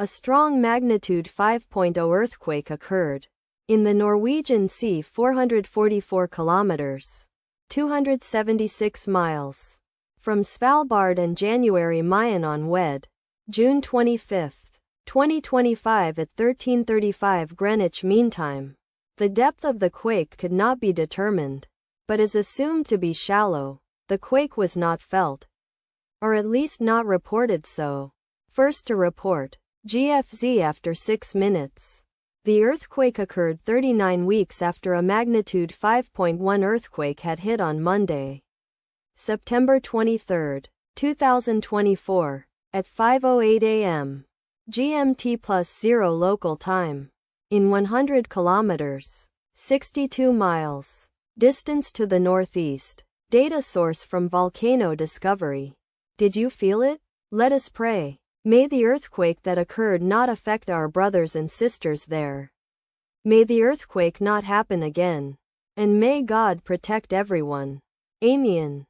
A strong magnitude 5.0 earthquake occurred in the Norwegian Sea 444 kilometers, 276 miles from Svalbard and January Mayen on Wed. June 25, 2025 at 13:35 Greenwich Mean Time. The depth of the quake could not be determined, but is assumed to be shallow. The quake was not felt, or at least not reported so. First to report, GFZ after 6 minutes. The earthquake occurred 39 weeks after a magnitude 5.1 earthquake had hit on Monday, September 23, 2024, at 5:08 a.m. GMT +0 local time. In 100 kilometers, 62 miles, distance to the northeast. Data source from Volcano Discovery. Did you feel it? Let us pray. May the earthquake that occurred not affect our brothers and sisters there. May the earthquake not happen again. And may God protect everyone. Amen.